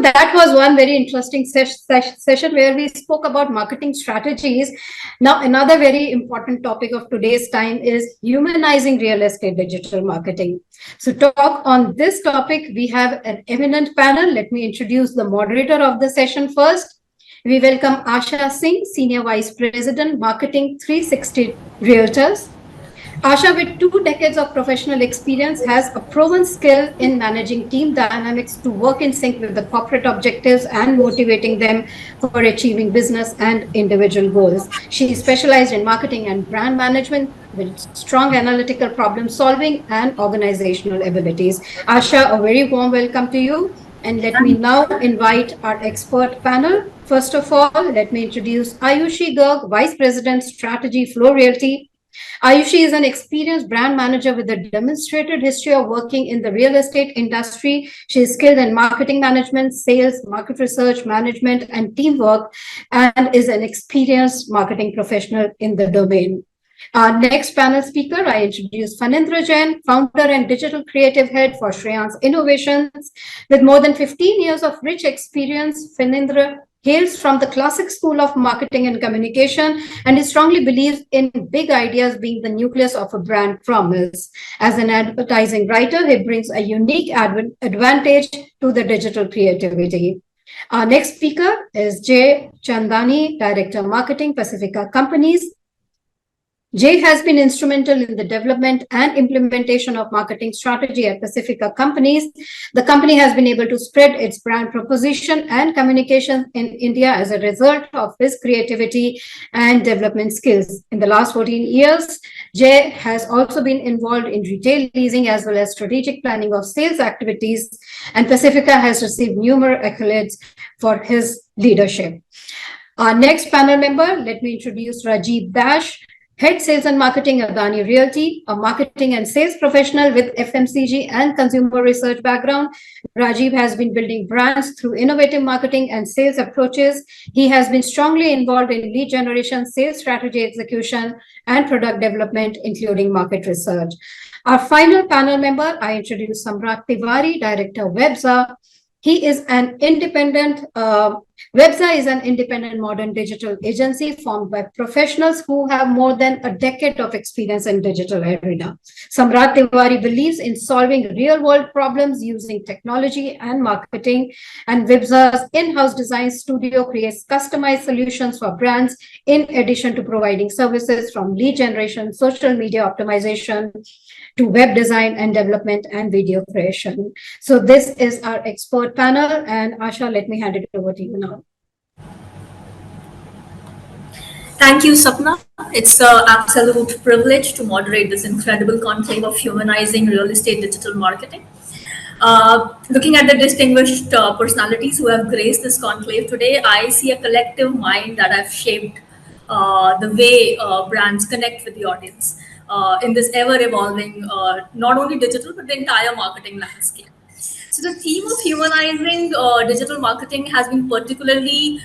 that was one very interesting session where we spoke about marketing strategies. Now, another very important topic of today's time is humanizing real estate digital marketing. So to talk on this topic, we have an eminent panel. Let me introduce the moderator of the session first. We welcome Asha Singh, Senior Vice President, Marketing 360 Realtors. Asha, with 2 decades of professional experience, has a proven skill in managing team dynamics to work in sync with the corporate objectives and motivating them for achieving business and individual goals. She is specialized in marketing and brand management with strong analytical problem solving and organizational abilities. Asha, a very warm welcome to you. And let me now invite our expert panel. First of all, let me introduce Ayushi Garg, Vice President, Strategy, Flow Realty. Ayushi is an experienced brand manager with a demonstrated history of working in the real estate industry. She is skilled in marketing management, sales, market research, management, and teamwork, and is an experienced marketing professional in the domain. Our next panel speaker, I introduce Fanindra Jain, founder and digital creative head for Shreyansh Innovations. With more than 15 years of rich experience, Fanindra hails from the classic school of marketing and communication, and he strongly believes in big ideas being the nucleus of a brand promise. As an advertising writer, he brings a unique advantage to the digital creativity. Our next speaker is Jain Chandani, Director of Marketing, Pacifica Companies. Jay has been instrumental in the development and implementation of marketing strategy at Pacifica Companies. The company has been able to spread its brand proposition and communication in India as a result of his creativity and development skills. In the last 14 years, Jay has also been involved in retail leasing as well as strategic planning of sales activities, and Pacifica has received numerous accolades for his leadership. Our next panel member, let me introduce Rajeeb Dash, Head Sales and Marketing, Adani Realty, a marketing and sales professional with FMCG and consumer research background. Rajeeb has been building brands through innovative marketing and sales approaches. He has been strongly involved in lead generation, sales strategy execution, and product development, including market research. Our final panel member, I introduce Samrat Tiwari, Director of Webzaa. He is an independent, Webzaa is an independent modern digital agency formed by professionals who have more than a decade of experience in digital arena. Samrat Tiwari believes in solving real world problems using technology and marketing, and Webzaa's in-house design studio creates customized solutions for brands in addition to providing services from lead generation, social media optimization, to web design and development and video creation. So this is our expert panel, and Asha, let me hand it over to you now. Thank you, Sapna. It's an absolute privilege to moderate this incredible conclave of humanizing real estate digital marketing. Looking at the distinguished personalities who have graced this conclave today, I see a collective mind that have shaped the way brands connect with the audience in this ever-evolving, not only digital, but the entire marketing landscape. So the theme of humanizing digital marketing has been particularly,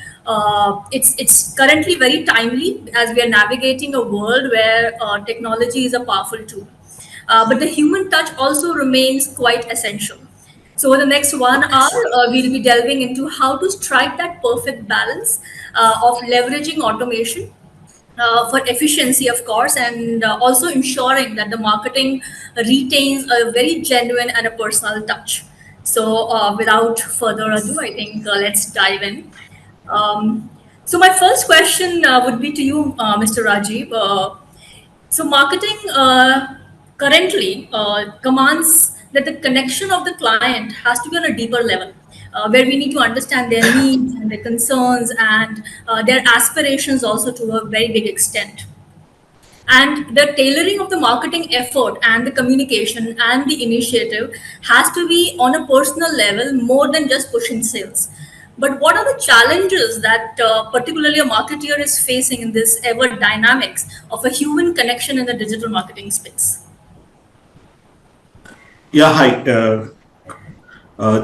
it's currently very timely as we are navigating a world where technology is a powerful tool. But the human touch also remains quite essential. So over the next 1 hour, we'll be delving into how to strike that perfect balance of leveraging automation for efficiency, of course, and also ensuring that the marketing retains a very genuine and a personal touch. So without further ado, I think let's dive in. So my first question would be to you, Mr. Rajeeb. So marketing currently commands that the connection of the client has to be on a deeper level, where we need to understand their needs and their concerns and their aspirations also to a very big extent. And the tailoring of the marketing effort and the communication and the initiative has to be on a personal level more than just pushing sales. But what are the challenges that particularly a marketeer is facing in this ever dynamics of a human connection in the digital marketing space? Yeah, hi.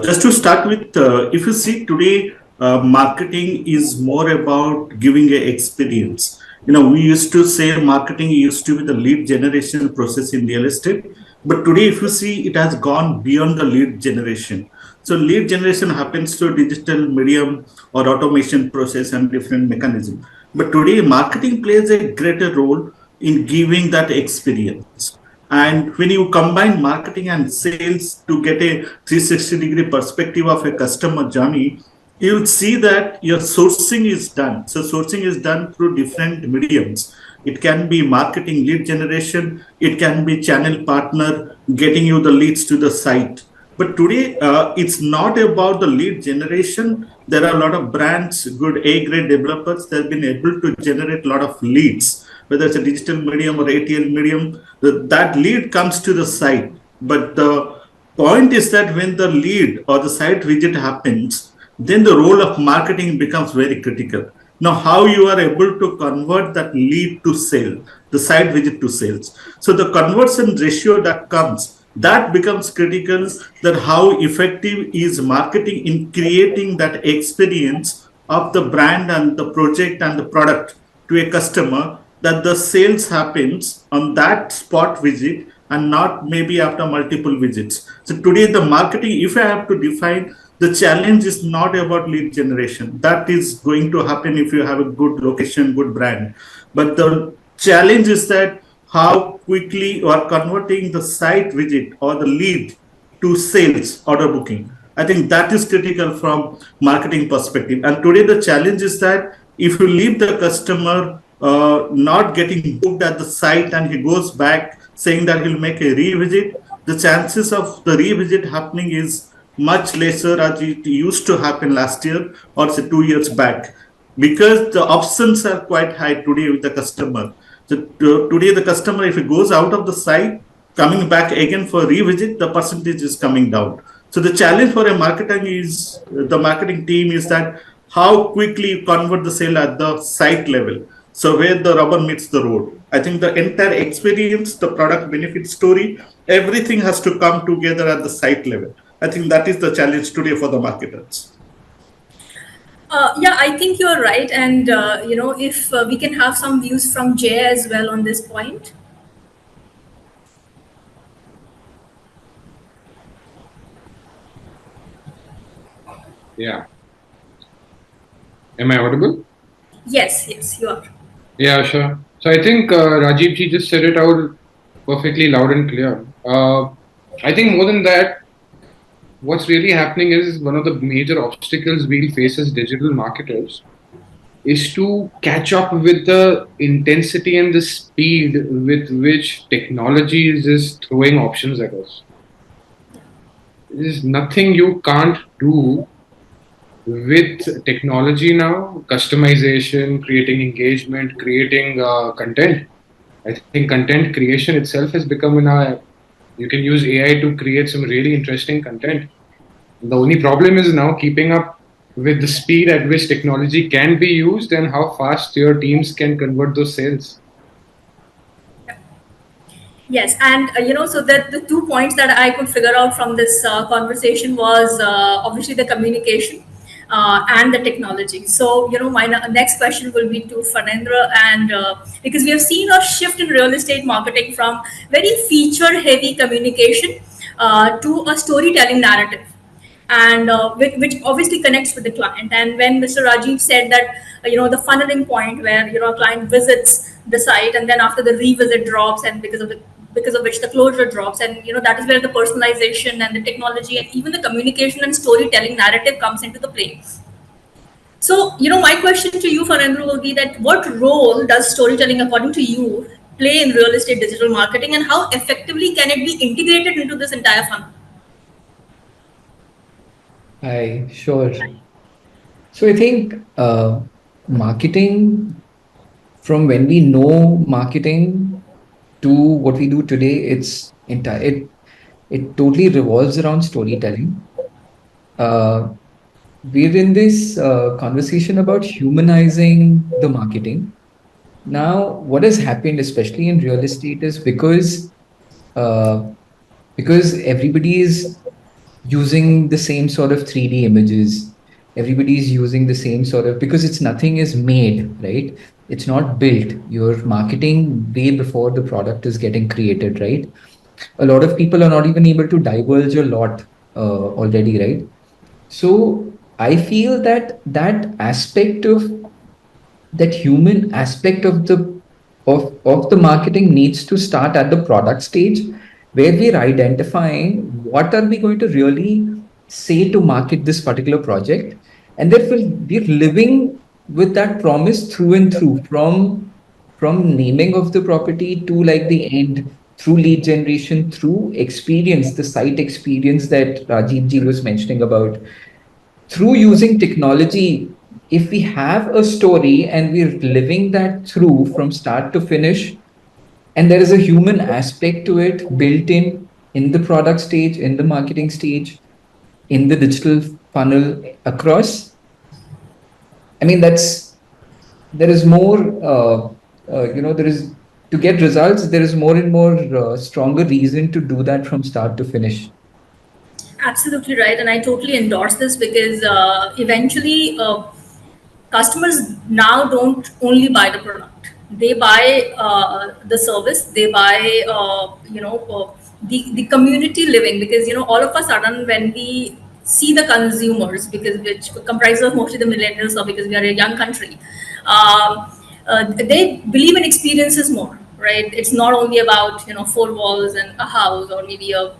Just to start with, if you see today, marketing is more about giving an experience. We used to say marketing used to be the lead generation process in real estate, but today, if you see, it has gone beyond the lead generation. So lead generation happens through digital medium or automation process and different mechanism. But today, marketing plays a greater role in giving that experience. And when you combine marketing and sales to get a 360-degree perspective of a customer journey, you'll see that your sourcing is done. So sourcing is done through different mediums. It can be marketing lead generation. It can be channel partner getting you the leads to the site. But today, it's not about the lead generation. There are a lot of brands, good A-grade developers that have been able to generate a lot of leads, whether it's a digital medium or ATL medium. That lead comes to the site. But the point is that when the lead or the site visit happens, then the role of marketing becomes very critical. Now, how you are able to convert that lead to sale, the site visit to sales. So the conversion ratio that comes, that becomes critical, that how effective is marketing in creating that experience of the brand and the project and the product to a customer, that the sales happens on that spot visit and not maybe after multiple visits. So today the marketing, if I have to define, the challenge is not about lead generation. That is going to happen if you have a good location, good brand. But the challenge is that how quickly you are converting the site visit or the lead to sales order booking. I think that is critical from marketing perspective. And today the challenge is that if you leave the customer not getting booked at the site and he goes back saying that he'll make a revisit, the chances of the revisit happening is much lesser as it used to happen last year or say 2 years back, because the options are quite high today with the customer. So today the customer, if he goes out of the site, coming back again for revisit, the percentage is coming down. So the challenge for a marketing is the marketing team is that how quickly you convert the sale at the site level. So where the rubber meets the road. I think the entire experience, the product benefit story, everything has to come together at the site level. I think that is the challenge today for the marketers. Yeah, I think you're right. And, if we can have some views from Jay as well on this point. Yeah. Am I audible? Yes, you are. Yeah, sure. So I think Rajeeb ji just said it out perfectly loud and clear. I think more than that, what's really happening is one of the major obstacles we'll face as digital marketers is to catch up with the intensity and the speed with which technology is just throwing options at us. There's nothing you can't do with technology now, customization, creating engagement, creating content. I think content creation itself has become you can use AI to create some really interesting content. The only problem is now keeping up with the speed at which technology can be used and how fast your teams can convert those sales. Yes, and so the 2 points that I could figure out from this conversation was obviously the communication and the technology. So my next question will be to Fanindra, and because we have seen a shift in real estate marketing from very feature-heavy communication to a storytelling narrative, and which obviously connects with the client. And when Mr. Rajeev said that the funneling point where a client visits the site and then after the revisit drops, and because of which the closure drops, and that is where the personalization and the technology and even the communication and storytelling narrative comes into the play. So my question to you, Farendra, will be that what role does storytelling according to you play in real estate digital marketing, and how effectively can it be integrated into this entire funnel? Hi, sure. So I think marketing, from when we know marketing to what we do today, it totally revolves around storytelling. We're in this conversation about humanizing the marketing. Now, what has happened, especially in real estate, is because everybody is using the same sort of 3D images. Everybody's using the same sort of, because it's nothing is made, right? It's not built. You're marketing way before the product is getting created, right? A lot of people are not even able to divulge a lot already, right? So I feel that that aspect of that human aspect of the marketing needs to start at the product stage, where we're identifying what are we going to really say to market this particular project, and therefore we're living with that promise through and through, from naming of the property to like the end, through lead generation, through experience, the site experience that Rajeev ji was mentioning about, through using technology. If we have a story and we're living that through from start to finish, and there is a human aspect to it built in the product stage, in the marketing stage, in the digital funnel across, I mean, that's there is more there is, to get results, there is more and more stronger reason to do that from start to finish. Absolutely right, and I totally endorse this because eventually customers now don't only buy the product; they buy the service. They buy the community living, because all of a sudden when we see the consumers, because which comprises of mostly the millennials, or because we are a young country, they believe in experiences more, right? It's not only about four walls and a house or maybe a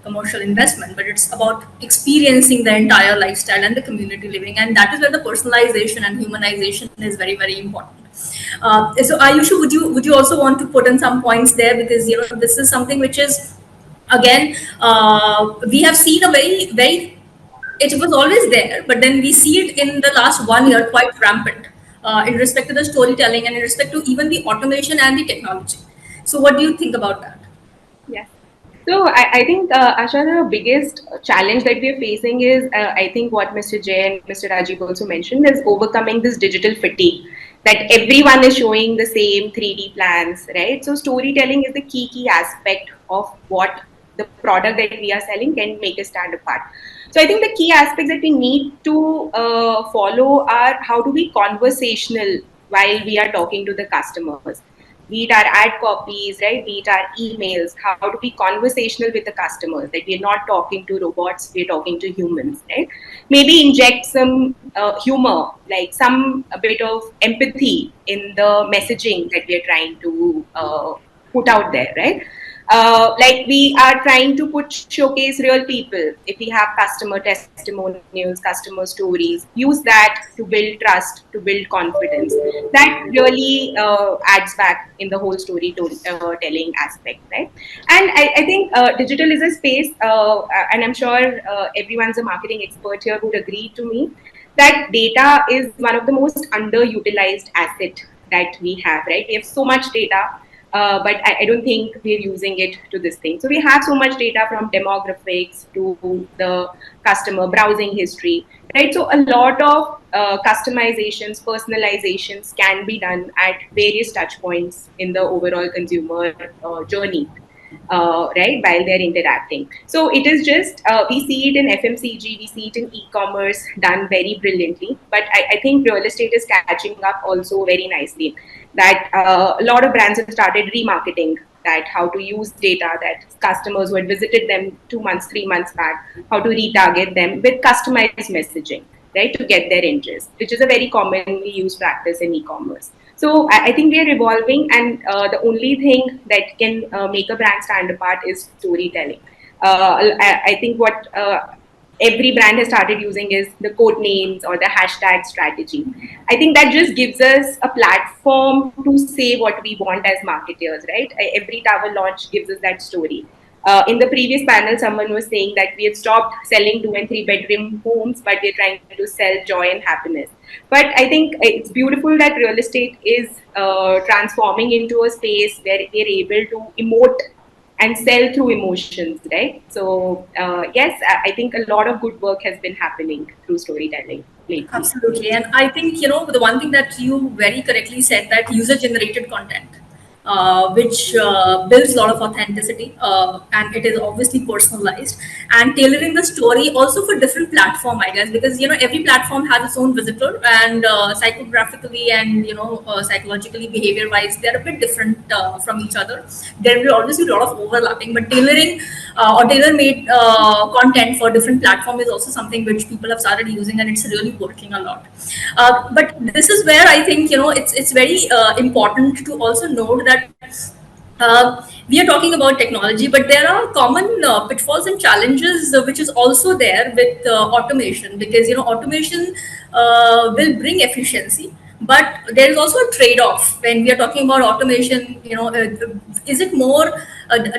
commercial investment, but it's about experiencing the entire lifestyle and the community living, and that is where the personalization and humanization is very, very important. So Ayushi, would you also want to put in some points there, because this is something which is, again, we have seen a very, very, it was always there, but then we see it in the last 1 year quite rampant, in respect to the storytelling and in respect to even the automation and the technology. So, what do you think about that? Yes. So I think, Asha, the biggest challenge that we are facing is, I think what Mr. Jain and Mr. Rajeeb also mentioned, is overcoming this digital fatigue, that everyone is showing the same 3D plans, right? So storytelling is the key aspect of what the product that we are selling can make us stand apart. So I think the key aspects that we need to follow are, how to be conversational while we are talking to the customers, be it our ad copies, right? Be it our emails, how to be conversational with the customers, that we're not talking to robots, we're talking to humans, right? Maybe inject some humor, like some a bit of empathy in the messaging that we're trying to put out there, right? Like we are trying to showcase real people. If we have customer testimonials, customer stories, use that to build trust, to build confidence. That really adds back in the whole telling aspect, right? And I think digital is a space, and I'm sure everyone's a marketing expert here would agree to me, that data is one of the most underutilized asset that we have, right? We have so much data, but I don't think we're using it to this thing. So we have so much data, from demographics to the customer browsing history, right? So a lot of customizations, personalizations can be done at various touch points in the overall consumer journey, right, while they're interacting. So it is just, we see it in FMCG, we see it in e-commerce done very brilliantly, but I think real estate is catching up also very nicely. That a lot of brands have started remarketing, that how to use data, that customers who had visited them 2 months, 3 months back, how to retarget them with customized messaging, right, to get their interest, which is a very commonly used practice in e-commerce. So I think we are evolving, and the only thing that can make a brand stand apart is storytelling. I think what every brand has started using is the code names or the hashtag strategy. I think that just gives us a platform to say what we want as marketers, right? Every tower launch gives us that story. In the previous panel, someone was saying that we had stopped selling 2 and 3 bedroom homes, but we're trying to sell joy and happiness. But I think it's beautiful that real estate is transforming into a space where we're able to emote and sell through emotions, right? So yes, I think a lot of good work has been happening through storytelling lately. Absolutely. And I think, the one thing that you very correctly said, that user generated content, which builds a lot of authenticity, and it is obviously personalized, and tailoring the story also for different platform, I guess, because every platform has its own visitor, and psychographically and psychologically, behavior wise, they're a bit different from each other. There will obviously a lot of overlapping, but tailoring or tailor-made content for different platform is also something which people have started using, and it's really working a lot. But this is where I think it's very important to also note that we are talking about technology, but there are common pitfalls and challenges which is also there with automation, because automation will bring efficiency, but there is also a trade-off when we are talking about automation. Is it more?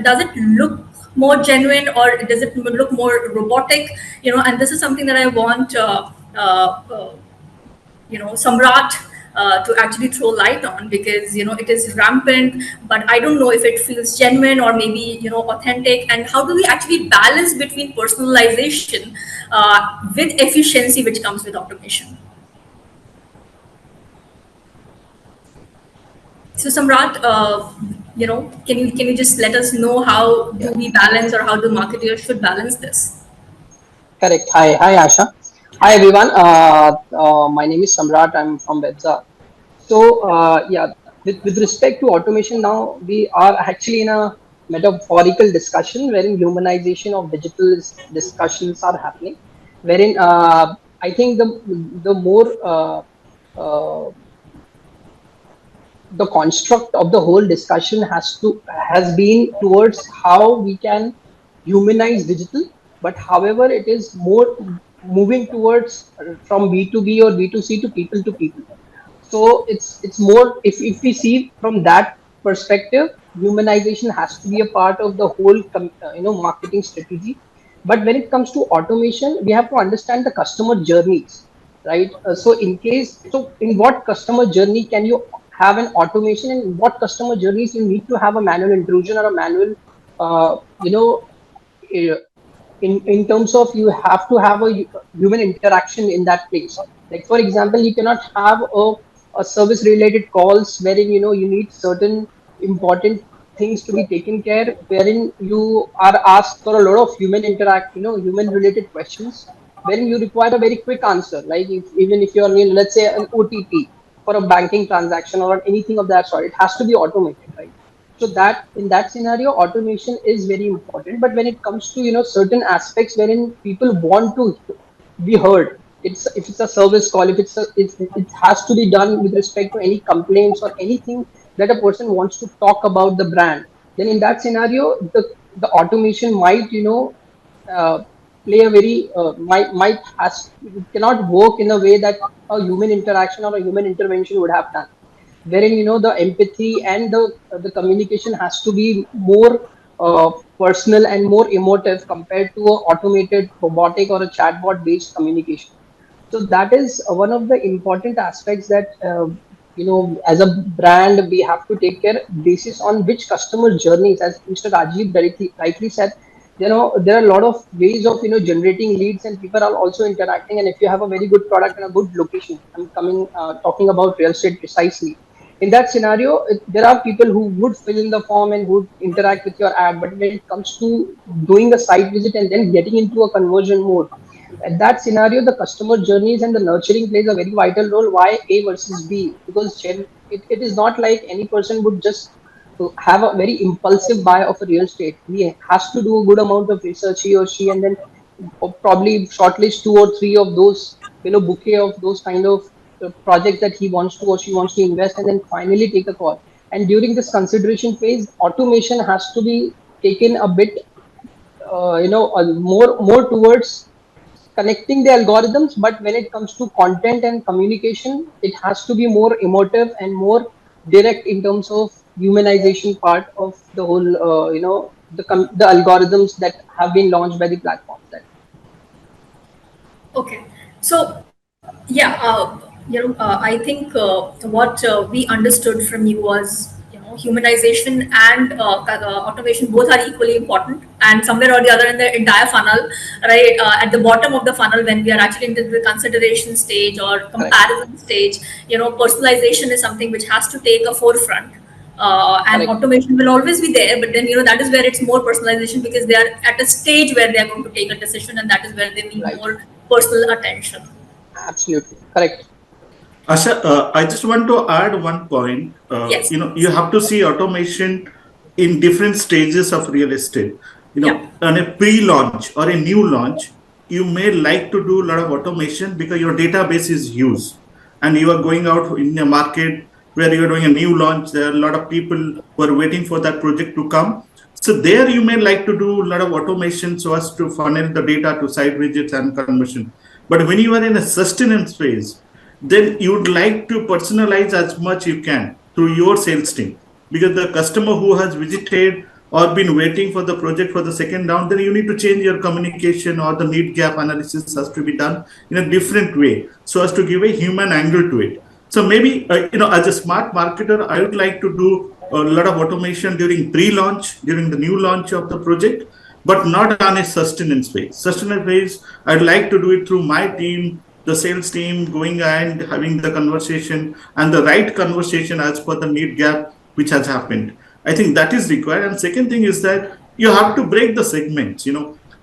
Does it look more genuine, or does it look more robotic? And this is something that I want. Samrat to actually throw light on, because it is rampant, but I don't know if it feels genuine or maybe authentic, and how do we actually balance between personalization with efficiency which comes with automation. So Samrat, can you just let us know how do we balance, or how do marketers should balance this? Correct. Hi, Asha. Hi, everyone. My name is Samrat. I'm from Webzaa. So, yeah, with respect to automation, now we are actually in a metaphorical discussion wherein humanization of digital discussions are happening. Wherein I think the more uh, the construct of the whole discussion has been towards how we can humanize digital, but however it is more moving towards from b2b or b2c to people. So it's more, if we see from that perspective, humanization has to be a part of the whole marketing strategy. But when it comes to automation, we have to understand the customer journeys, right? So in what customer journey can you have an automation, and in what customer journeys you need to have a manual intrusion or a manual uh, you know uh, in terms of you have to have a human interaction in that place. Like for example, you cannot have a service related calls wherein you need certain important things to be taken care, wherein you are asked for a lot of human related questions, wherein you require a very quick answer, like even if you're let's say an OTP for a banking transaction or anything of that sort, it has to be automated, right? So that in that scenario, automation is very important. But when it comes to certain aspects wherein people want to be heard, it's if it's a service call, if it has to be done with respect to any complaints or anything that a person wants to talk about the brand, then in that scenario, the automation might uh, play a very might has it cannot work in a way that a human interaction or a human intervention would have done, wherein the empathy and the communication has to be more personal and more emotive compared to a automated robotic or a chatbot based communication. So that is one of the important aspects that as a brand we have to take care basis on which customer journeys, as Mr. Rajeeb rightly said. There are a lot of ways of generating leads, and people are also interacting. And if you have a very good product and a good location, I'm coming talking about real estate precisely. In that scenario, there are people who would fill in the form and would interact with your ad, but when it comes to doing a site visit and then getting into a conversion mode, at that scenario, the customer journeys and the nurturing plays a very vital role. Why A versus B? Because it is not like any person would just have a very impulsive buy of a real estate. He has to do a good amount of research, he or she, and then probably shortlist two or three of those, bouquet of those kind of projects that he wants to or she wants to invest, and then finally take a call. And during this consideration phase, automation has to be taken a bit, more towards connecting the algorithms. But when it comes to content and communication, it has to be more emotive and more direct in terms of humanization part of the whole the algorithms that have been launched by the platforms. Okay, so yeah, I think what we understood from you was, humanization and automation both are equally important, and somewhere or the other in the entire funnel, right, at the bottom of the funnel, when we are actually into the consideration stage or comparison stage, personalization is something which has to take a forefront. And Correct. automation will always be there, but then that is where it's more personalization, because they are at a stage where they are going to take a decision, and that is where they need Right. more personal attention. Absolutely correct. Asha, I just want to add one point. Yes. You have to see automation in different stages of real estate. Yeah. On a pre-launch or a new launch, you may like to do a lot of automation because your database is huge, and you are going out in a market where you are doing a new launch. There are a lot of people who are waiting for that project to come. So there you may like to do a lot of automation so as to funnel the data to site visits and conversion. But when you are in a sustenance phase, then you would like to personalize as much you can through your sales team, because the customer who has visited or been waiting for the project for the second round, then you need to change your communication, or the need gap analysis has to be done in a different way so as to give a human angle to it. So maybe as a smart marketer, I would like to do a lot of automation during pre-launch, during the new launch of the project, but not on a sustenance phase. Sustenance phase, I'd like to do it through my team, the sales team, going and having the conversation and the right conversation as per the need gap which has happened. I think that is required. And second thing is that you have to break the segments,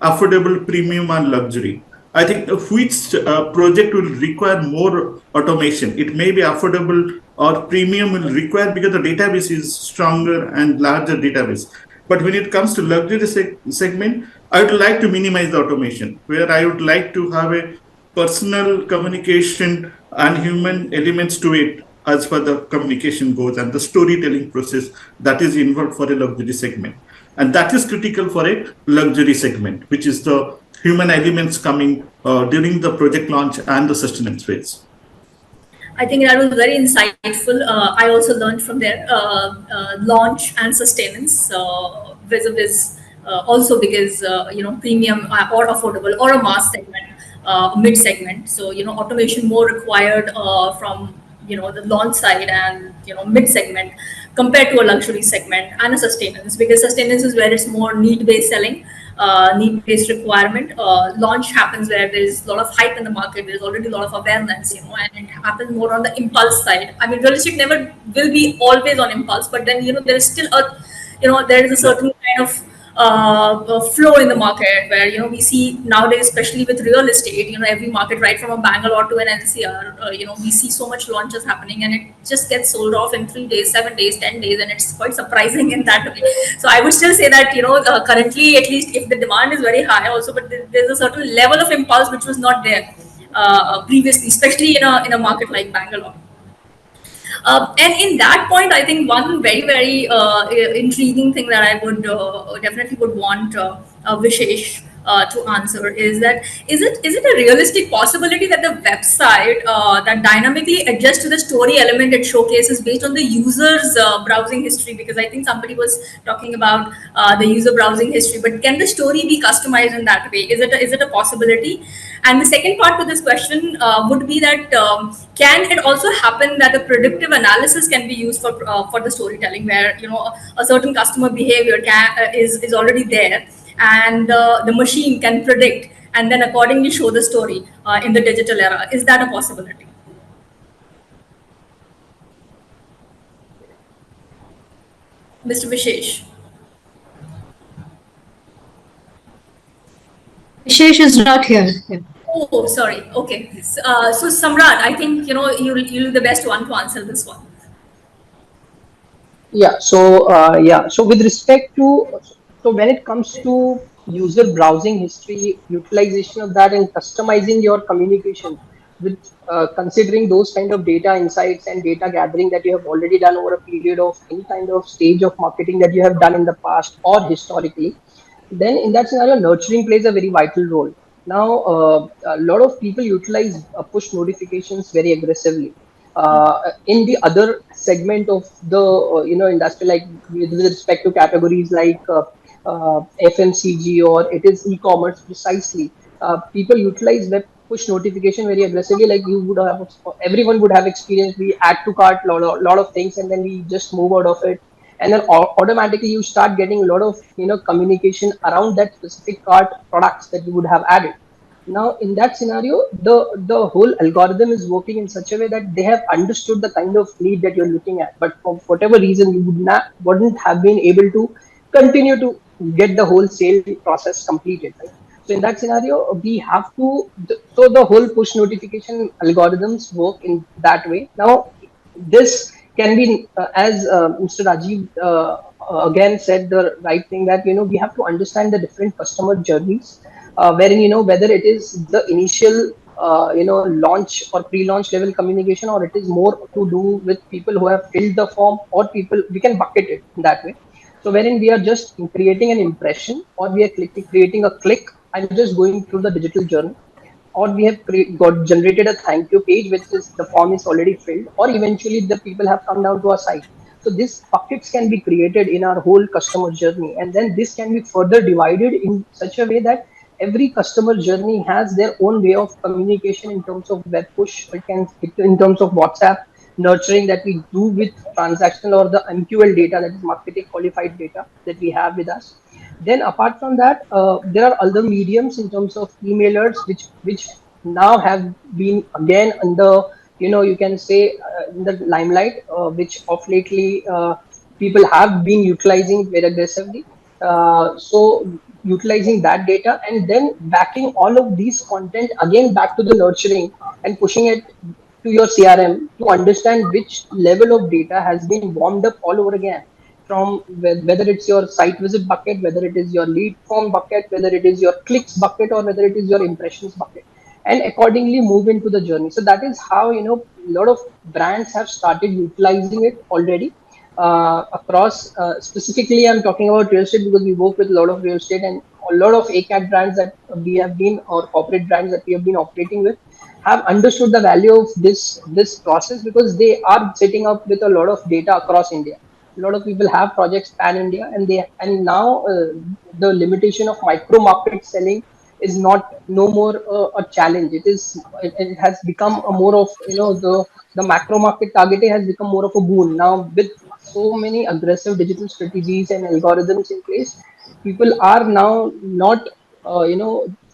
affordable, premium, and luxury. I think which project will require more automation. It may be affordable, or premium will require because the database is stronger and larger database. But when it comes to luxury segment, I would like to minimize the automation, where I would like to have a personal communication and human elements to it as per the communication goes, and the storytelling process that is involved for a luxury segment. And that is critical for a luxury segment, which is the human elements coming during the project launch and the sustenance phase. I think that was very insightful. I also learned from there, launch and sustenance, vis-a-vis, also because premium or affordable or a mass segment, mid segment. So automation more required from the launch side and mid segment, compared to a luxury segment and a sustenance, because sustenance is where it's more need based selling, need-based requirement. Launch happens where there's a lot of hype in the market. There's already a lot of awareness, and it happens more on the impulse side. I mean, real estate never will be always on impulse, but then there's still there is a certain kind of flow in the market where we see nowadays, especially with real estate, every market, right from a Bangalore to an NCR, we see so much launches happening, and it just gets sold off in 3 days, 7 days, 10 days, and it's quite surprising in that way. So I would still say that currently, at least, if the demand is very high also, but there's a certain level of impulse which was not there previously, especially in a market like Bangalore. And in that point, I think one very, very intriguing thing that I would definitely would want Vishesh to answer is that is it a realistic possibility that the website that dynamically adjusts to the story element it showcases based on the user's browsing history? Because I think somebody was talking about the user browsing history, but can the story be customized in that way? Is it a possibility? And the second part to this question would be that can it also happen that a predictive analysis can be used for the storytelling, where a certain customer behavior is already there, and the machine can predict and then accordingly show the story in the digital era? Is that a possibility? Mr. Vishesh. Vishesh is not here. Yeah. Oh, sorry. Okay. So Samrat, I think you're the best one to answer this one. Yeah. So with respect to, so when it comes to user browsing history, utilization of that, and customizing your communication with considering those kind of data insights and data gathering that you have already done over a period of any kind of stage of marketing that you have done in the past or historically, then in that scenario, nurturing plays a very vital role. Now, a lot of people utilize push notifications very aggressively. In the other segment of the industry, like with respect to categories like FMCG, or it is e-commerce precisely, people utilize web push notification very aggressively. Like you would have, everyone would have experienced. We add to cart lot of things, and then we just move out of it, and then automatically you start getting a lot of communication around that specific cart products that you would have added. Now, in that scenario, the whole algorithm is working in such a way that they have understood the kind of need that you're looking at, but for whatever reason, you wouldn't have been able to continue to get the whole sale process completed, right? So in that scenario, we have to. So the whole push notification algorithms work in that way. Now, this can be as Mr. Rajeev again said the right thing, that we have to understand the different customer journeys, wherein whether it is the initial launch or pre-launch level communication, or it is more to do with people who have filled the form, or people we can bucket it in that way. So wherein we are just creating an impression, or we are creating a click and just going through the digital journey, or we have got generated a thank you page, which is the form is already filled, or eventually the people have come down to our site. So these buckets can be created in our whole customer journey, and then this can be further divided in such a way that every customer journey has their own way of communication in terms of web push, in terms of WhatsApp nurturing that we do with transactional or the MQL data, that is marketing qualified data that we have with us. Then apart from that, there are other mediums in terms of emailers, which now have been again under, you can say, in the limelight, which of lately people have been utilizing very aggressively. So utilizing that data and then backing all of these content again back to the nurturing and pushing it to your CRM to understand which level of data has been warmed up all over again, from whether it's your site visit bucket, whether it is your lead form bucket, whether it is your clicks bucket, or whether it is your impressions bucket, and accordingly move into the journey. So that is how a lot of brands have started utilizing it already across. Specifically, I'm talking about real estate because we work with a lot of real estate, and a lot of ACAT brands that we have been, or corporate brands that we have been operating with, have understood the value of this process, because they are sitting up with a lot of data across India. A lot of people have projects pan India, and now the limitation of micro market selling is not no more a challenge. It has become a more of, the macro market targeting has become more of a boon now, with so many aggressive digital strategies and algorithms in place. People are now not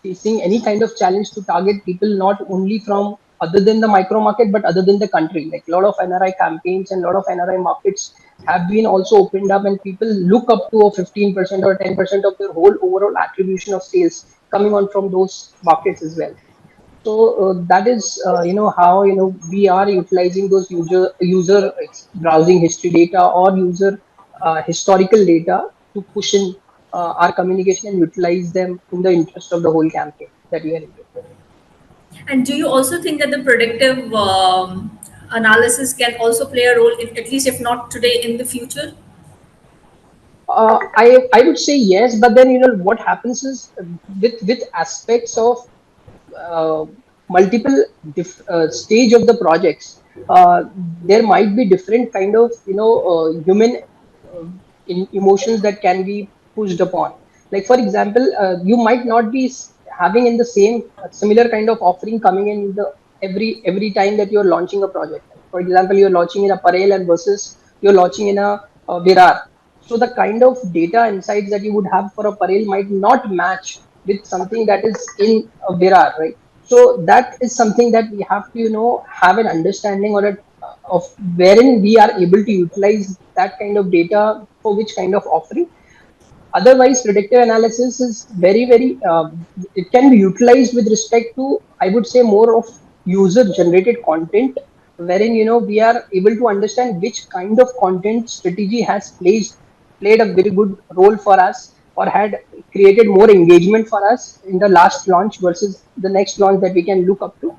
facing any kind of challenge to target people, not only from other than the micro market, but other than the country. Like a lot of NRI campaigns and a lot of NRI markets have been also opened up, and people look up to a 15% or 10% of their whole overall attribution of sales coming on from those markets as well. So that is how we are utilizing those user browsing history data, or user historical data, to push in our communication and utilize them in the interest of the whole campaign that we are into. And do you also think that the predictive analysis can also play a role, at least if not today, in the future? I would say yes, but then what happens is, with aspects of uh, multiple stage of the projects, there might be different kind of human uh, emotions that can be pushed upon. Like for example, you might not be having in the same similar kind of offering coming in the every time that you're launching a project. For example, you're launching in a Parel and versus you're launching in a Virar. So the kind of data insights that you would have for a Parel might not match with something that is in a Virar, right? So that is something that we have to have an understanding, or of wherein we are able to utilize that kind of data for which kind of offering. Otherwise, predictive analysis is very it can be utilized with respect to, I would say, more of user generated content, wherein we are able to understand which kind of content strategy has played a very good role for us, or had created more engagement for us in the last launch versus the next launch that we can look up to.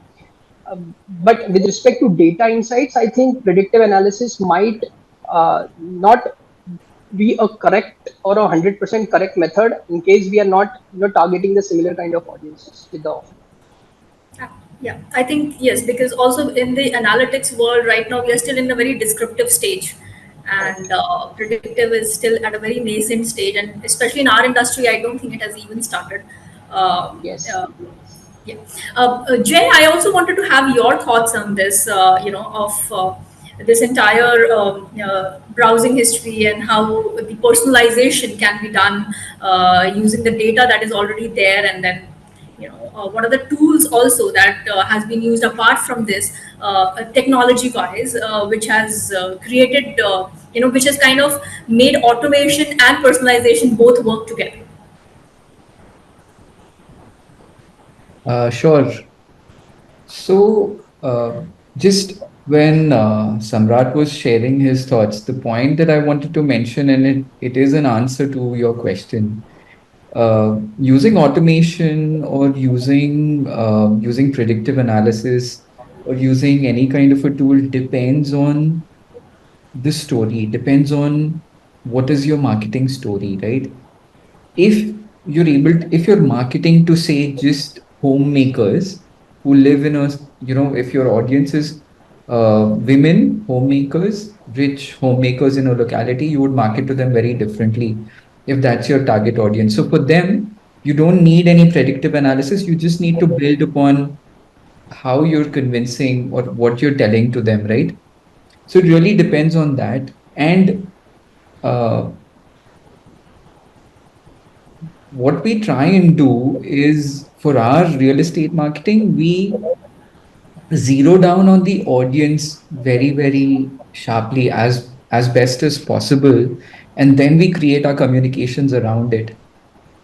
But with respect to data insights, I think predictive analysis might not be a correct or 100% correct method in case we are not targeting the similar kind of audiences with the offer. Yeah, I think yes, because also in the analytics world right now, we are still in a very descriptive stage, Correct. and predictive is still at a very nascent stage, and especially in our industry, I don't think it has even started. Um, Yes. uh, yeah, Jay, I also wanted to have your thoughts on this. Of this entire browsing history and how the personalization can be done using the data that is already there, and then what are the tools also that has been used apart from this, technology wise, which has created, which has kind of made automation and personalization both work together. Sure. So, just when Samrat was sharing his thoughts, the point that I wanted to mention, and it is an answer to your question, using automation or using predictive analysis or using any kind of a tool depends on the story, depends on what is your marketing story, right? If if you're marketing to say just homemakers who live in a, if your audience is women homemakers, rich homemakers in a locality, you would market to them very differently if that's your target audience. So for them, you don't need any predictive analysis. You just need to build upon how you're convincing or what you're telling to them, right? So it really depends on that. And uh, what we try and do is for our real estate marketing, we zero down on the audience very, very sharply as best as possible. And then we create our communications around it.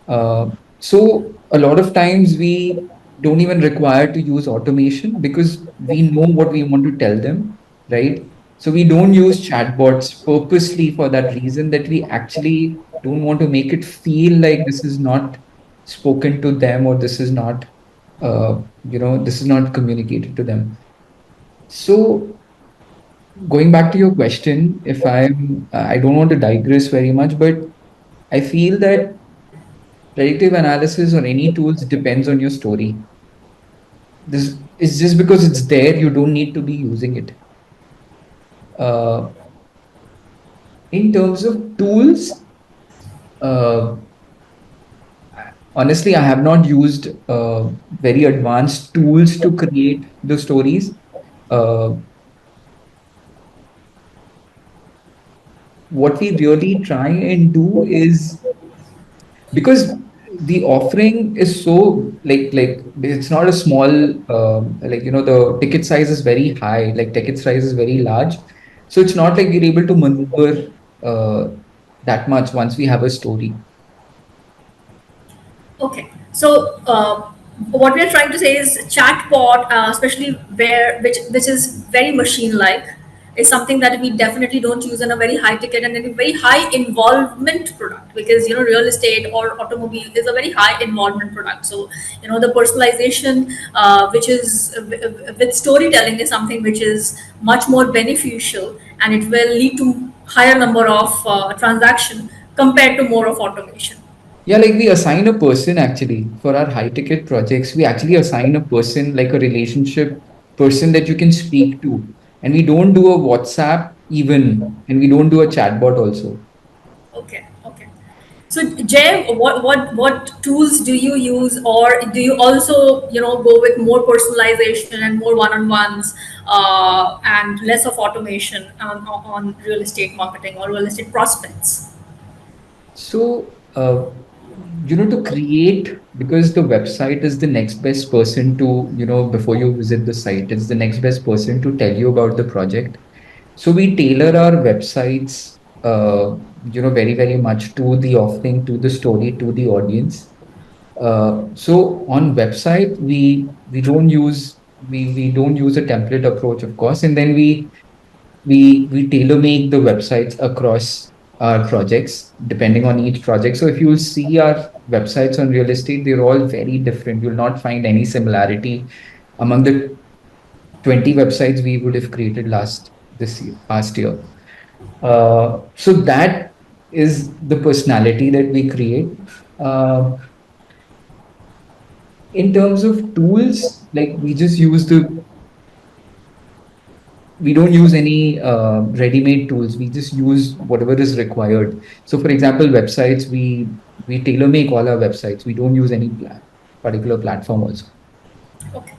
So a lot of times we don't even require to use automation because we know what we want to tell them, right? So we don't use chatbots purposely for that reason that we actually don't want to make it feel like this is not spoken to them or this is not, this is not communicated to them. So going back to your question, I don't want to digress very much, but I feel that predictive analysis or any tools depends on your story. This is just because it's there, you don't need to be using it. Uh, in terms of tools, uh, honestly, I have not used very advanced tools to create the stories. Uh, what we really try and do is because the offering is so like it's not a small the ticket size is very high, like ticket size is very large, so it's not like we're able to maneuver that much once we have a story. Okay, so what we are trying to say is chatbot, especially which is very machine-like, is something that we definitely don't use in a very high ticket and a very high involvement product, because real estate or automobile is a very high involvement product. So the personalization, which is with storytelling, is something which is much more beneficial, and it will lead to higher number of transaction compared to more of automation. Yeah, like we assign a person actually for our high ticket projects. We actually assign a person, like a relationship person that you can speak to. And we don't do a WhatsApp even, and we don't do a chatbot also. Okay, okay. So Jay, what tools do you use, or do you also go with more personalization and more one-on-ones, and less of automation on real estate marketing or real estate prospects? So, to create, because the website is the next best person to, before you visit the site, it's the next best person to tell you about the project. So we tailor our websites, very, very much to the offering, to the story, to the audience. So on website, we don't use a template approach, of course, and then we tailor make the websites across our projects depending on each project. So if you will see our websites on real estate, they're all very different. You'll not find any similarity among the 20 websites we would have created past year. So that is the personality that we create. Uh, in terms of tools, like we don't use any ready-made tools. We just use whatever is required. So, for example, websites, we tailor make all our websites. We don't use any particular platform also. Okay.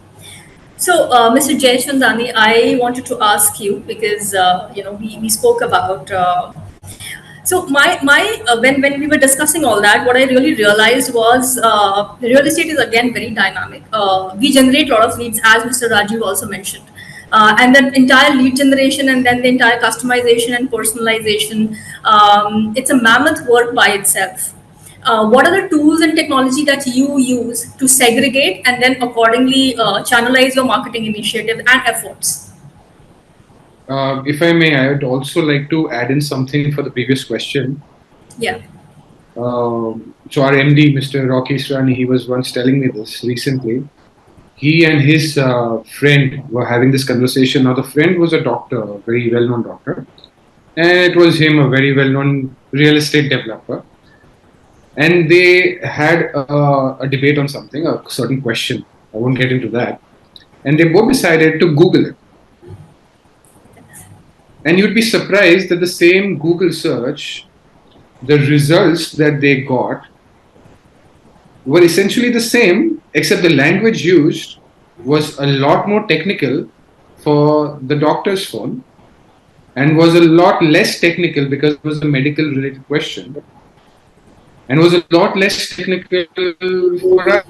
So, Mr. Jay Chandani, I wanted to ask you, because we spoke about So when we were discussing all that, what I really realized was real estate is again very dynamic. We generate a lot of leads, as Mr. Rajeeb also mentioned, and then entire lead generation and then the entire customization and personalization. It's a mammoth work by itself. What are the tools and technology that you use to segregate and then accordingly channelize your marketing initiative and efforts? If I may, I would also like to add in something for the previous question. Yeah. So our MD, Mr. Rocky Srani, he was once telling me this recently. He and his friend were having this conversation. Now the friend was a doctor, a very well-known doctor, and it was him, a very well-known real estate developer. And they had a debate on something, a certain question. I won't get into that. And they both decided to Google it. And you'd be surprised that the same Google search, the results that they got were essentially the same, except the language used was a lot more technical for the doctor's phone and was a lot less technical because it was a medical related question and was a lot less technical for us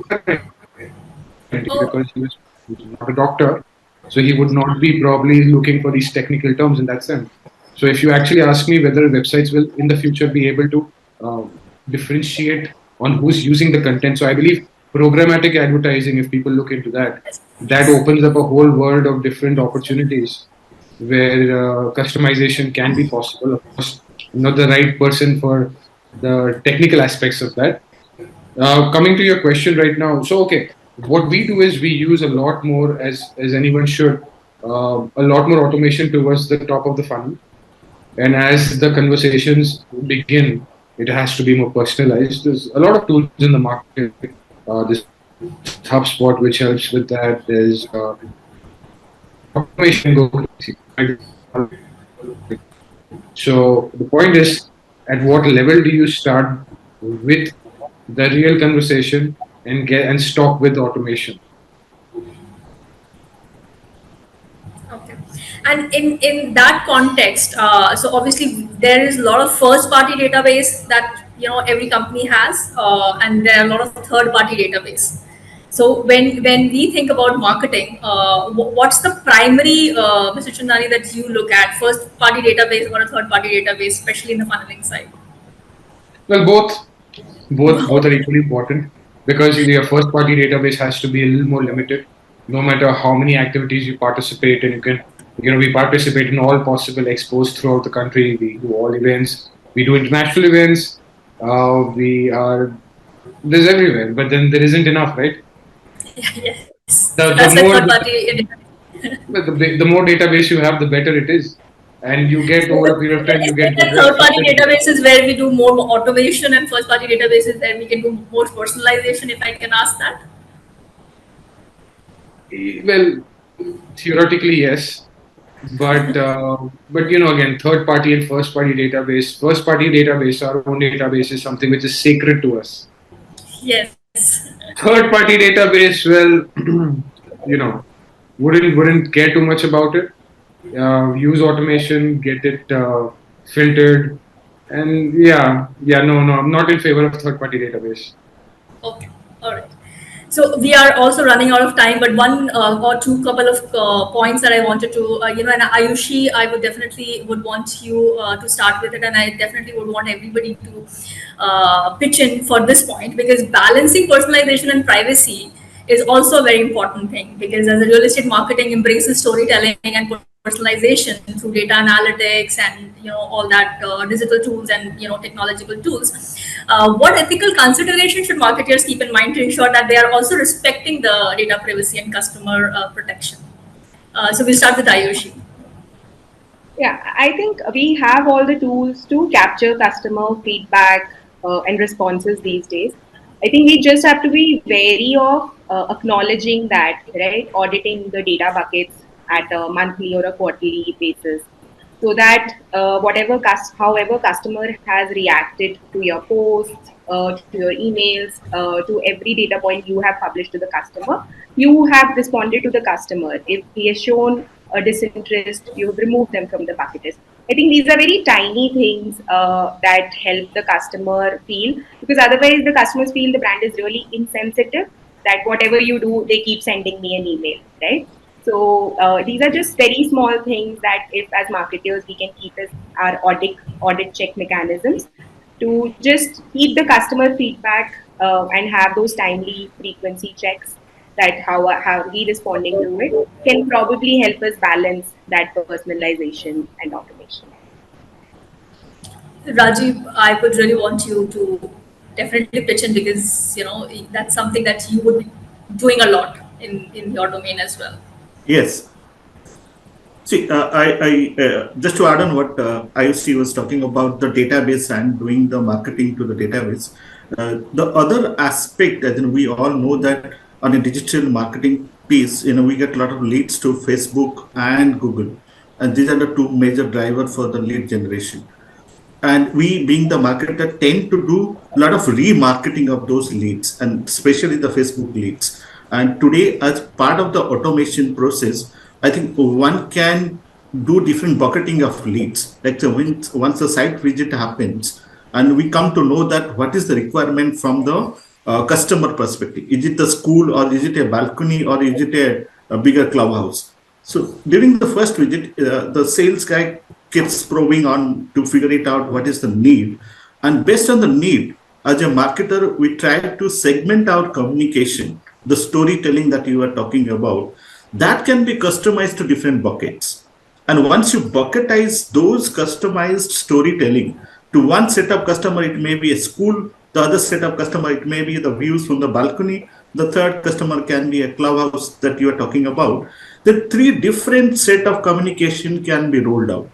because he was not a doctor. So he would not be probably looking for these technical terms in that sense. So if you actually ask me whether websites will in the future be able to differentiate on who's using the content. So I believe programmatic advertising, if people look into that, that opens up a whole world of different opportunities where customization can be possible. Of course, not the right person for the technical aspects of that. Coming to your question right now. So, okay. What we do is we use a lot more, as anyone should, a lot more automation towards the top of the funnel. And as the conversations begin, it has to be more personalized. There's a lot of tools in the market. This HubSpot, which helps with that. There's automation. So the point is, at what level do you start with the real conversation and stop with automation? Okay. And in that context, so obviously there is a lot of first party database that every company has, and there are a lot of third party database. So when we think about marketing, what's the primary, Mr. Chandani, that you look at, first party database or a third party database, especially in the funneling side? Well, both are equally important because your first party database has to be a little more limited. No matter how many activities you participate in, we participate in all possible expos throughout the country. We do all events. We do international events. There's everywhere, but then there isn't enough, right? Yes. That's like third party. The more database you have, the better it is. And you get over a period of time, you get third party databases where we do more automation, and first party databases where we can do more personalization, if I can ask that. Well, theoretically, yes. But again, third party and first party database. First party database, our own database, is something which is sacred to us. Yes. Third party database, well, wouldn't care too much about it. Use automation, get it filtered, and no, I'm not in favor of third party database. Okay, all right. So we are also running out of time, but one or two couple of points that I wanted to, and Ayushi, I would definitely want you to start with it, and I definitely would want everybody to pitch in for this point, because balancing personalization and privacy is also a very important thing, because as a real estate marketing embraces storytelling and personalization through data analytics and all that digital tools and technological tools. What ethical consideration should marketers keep in mind to ensure that they are also respecting the data privacy and customer protection? So we'll start with Ayushi. Yeah, I think we have all the tools to capture customer feedback and responses these days. I think we just have to be wary of acknowledging that, right? Auditing the data buckets at a monthly or a quarterly basis, so that however customer has reacted to your posts, to your emails, to every data point you have published to the customer, you have responded to the customer. If he has shown a disinterest, you have removed them from the bucket I think these are very tiny things that help the customer feel, because otherwise the customers feel the brand is really insensitive, that whatever you do, they keep sending me an email, right? So these are just very small things that if as marketers we can keep as our audit check mechanisms to just keep the customer feedback and have those timely frequency checks, that how we responding to it can probably help us balance that personalization and automation. Rajeeb, I would really want you to definitely pitch in, because that's something that you would be doing a lot in your domain as well. Yes. See, just to add on what Ayushi was talking about, the database and doing the marketing to the database. The other aspect, as in we all know that on a digital marketing piece, we get a lot of leads to Facebook and Google, and these are the two major drivers for the lead generation. And we, being the marketer, tend to do a lot of remarketing of those leads, and especially the Facebook leads. And today, as part of the automation process, I think one can do different bucketing of leads. Like once the site visit happens, and we come to know that what is the requirement from the customer perspective. Is it the school, or is it a balcony, or is it a bigger clubhouse? So during the first visit, the sales guy keeps probing on to figure it out what is the need. And based on the need, as a marketer, we try to segment our communication, the storytelling that you are talking about, that can be customized to different buckets. And once you bucketize those customized storytelling to one set of customer, it may be a school, the other set of customer, it may be the views from the balcony, the third customer can be a clubhouse that you are talking about. The three different set of communication can be rolled out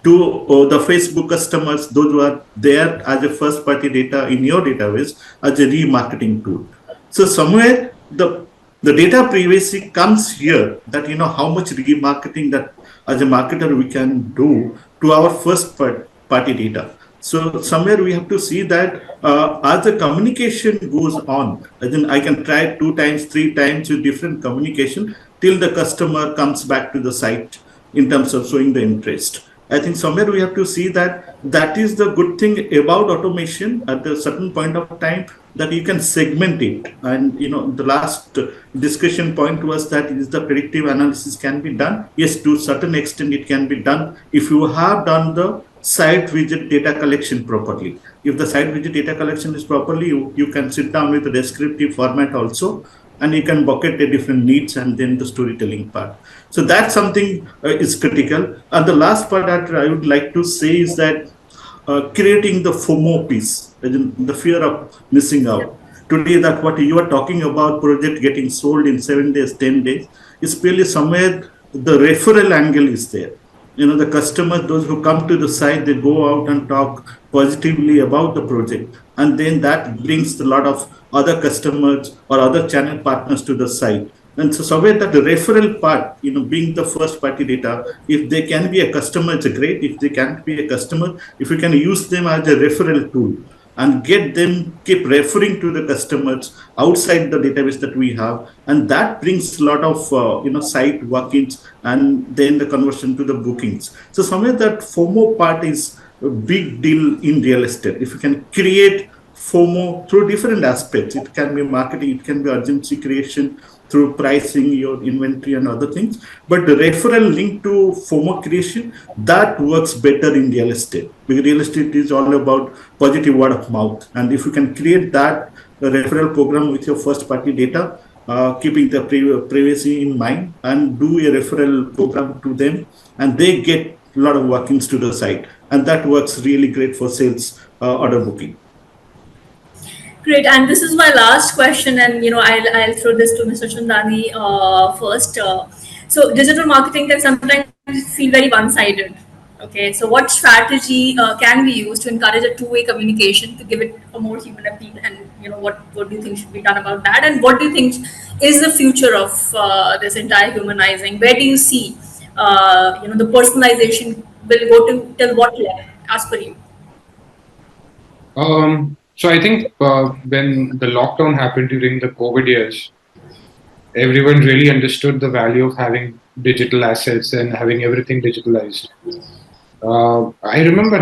to the Facebook customers, those who are there as a first party data in your database as a remarketing tool. So somewhere the data privacy comes here, that how much remarketing that as a marketer we can do to our first party data. So somewhere we have to see that as the communication goes on, then I can try 2 times, 3 times with different communication till the customer comes back to the site in terms of showing the interest. I think somewhere we have to see that that is the good thing about automation at a certain point of time, that you can segment it. And the last discussion point was that is the predictive analysis can be done. Yes, to a certain extent it can be done if you have done the site visit data collection properly. If the site visit data collection is properly, you can sit down with a descriptive format also, and you can bucket the different needs and then the storytelling part. So that's something is critical. And the last part that I would like to say is that creating the FOMO piece, the fear of missing out. Today, that what you are talking about, project getting sold in 7 days, 10 days, is purely somewhere the referral angle is there. The customers, those who come to the site, they go out and talk positively about the project. And then that brings a lot of other customers or other channel partners to the site. And so somewhere that the referral part, being the first party data, if they can be a customer, it's great. If they can't be a customer, if you can use them as a referral tool and get them keep referring to the customers outside the database that we have, and that brings a lot of site walk-ins and then the conversion to the bookings. So somewhere that FOMO part is a big deal in real estate. If you can create FOMO through different aspects, it can be marketing, it can be urgency creation through pricing, your inventory and other things. But the referral link to FOMO creation, that works better in real estate, because real estate is all about positive word of mouth. And if you can create that referral program with your first party data, keeping the privacy in mind, and do a referral program to them, and they get a lot of workings to the site, and that works really great for sales order booking. Great, and this is my last question, and I'll throw this to Mr. Chandani first. So digital marketing can sometimes feel very one-sided. Okay, so what strategy can we use to encourage a two-way communication to give it a more human appeal? And what do you think should be done about that? And what do you think is the future of this entire humanizing? Where do you see the personalization will go to till what level, as per you? So I think when the lockdown happened during the COVID years, everyone really understood the value of having digital assets and having everything digitalized. I remember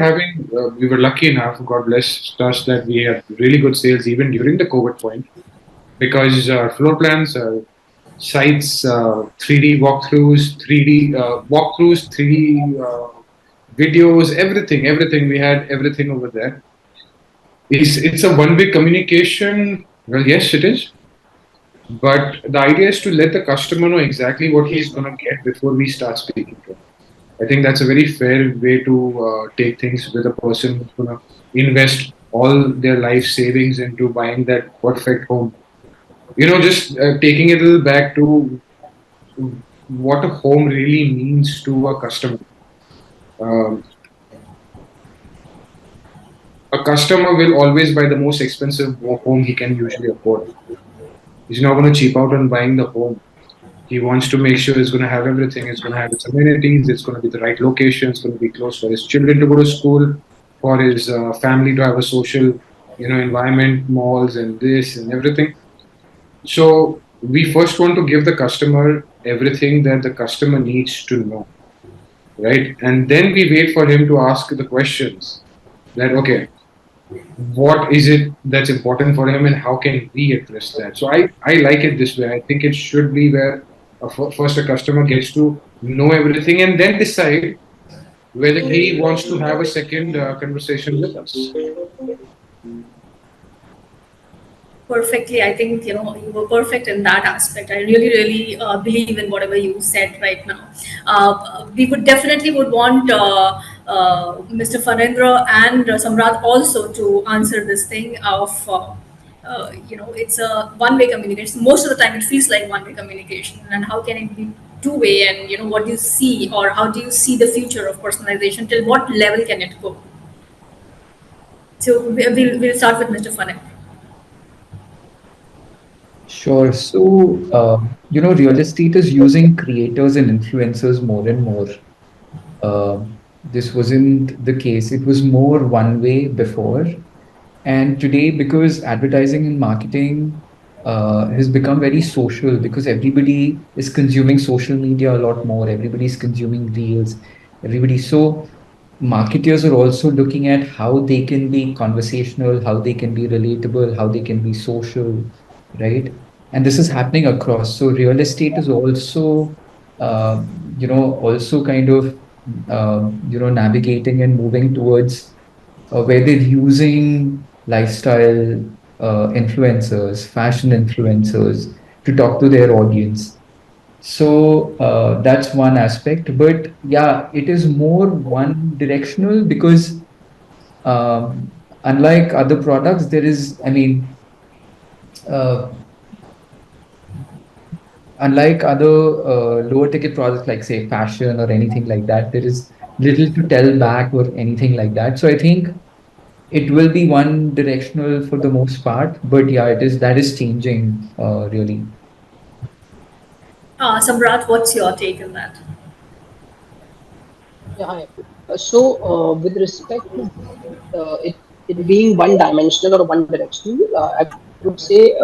we were lucky enough, God bless us, that we had really good sales even during the COVID point, because floor plans, sites, 3D walkthroughs, 3D videos, everything. We had everything over there. It's a one-way communication. Well, yes, it is. But the idea is to let the customer know exactly what he's going to get before we start speaking to him. I think that's a very fair way to take things with a person who's going to invest all their life savings into buying that perfect home. Just taking it a little back to what a home really means to a customer. Um, a customer will always buy the most expensive home he can usually afford. He's not going to cheap out on buying the home. He wants to make sure it's going to have everything. It's going to have its amenities. It's going to be the right location. It's going to be close for his children to go to school, for his family to have a social, environment, malls and this and everything. So we first want to give the customer everything that the customer needs to know, right? And then we wait for him to ask the questions that, okay, what is it that's important for him and how can we address that? So I like it this way. I think it should be where first a customer gets to know everything and then decide whether he wants to have a second conversation with us. Perfectly. I think, you were perfect in that aspect. I really believe in whatever you said right now. We would definitely would want Mr. Fanindra and Samrat also to answer this thing of, it's a one-way communication. Most of the time it feels like one-way communication, and how can it be two-way? And, what do you see, or how do you see the future of personalization? Till what level can it go? So we'll start with Mr. Fanindra. Sure. So, real estate is using creators and influencers more and more. This wasn't the case. It was more one way before. And today, because advertising and marketing has become very social, because everybody is consuming social media a lot more, everybody's consuming reels, everybody. So, marketers are also looking at how they can be conversational, how they can be relatable, how they can be social, right? And this is happening across. So real estate is also, also kind of, navigating and moving towards where they're using lifestyle influencers, fashion influencers to talk to their audience. So that's one aspect. But yeah, it is more one directional because unlike other products, there is, uh, unlike other lower ticket products like say fashion or anything like that, there is little to tell back or anything like that. So I think it will be one directional for the most part, but yeah, that is changing really. Samrat, what's your take on that? Yeah, hi. With respect to it being one dimensional or one directional, I would say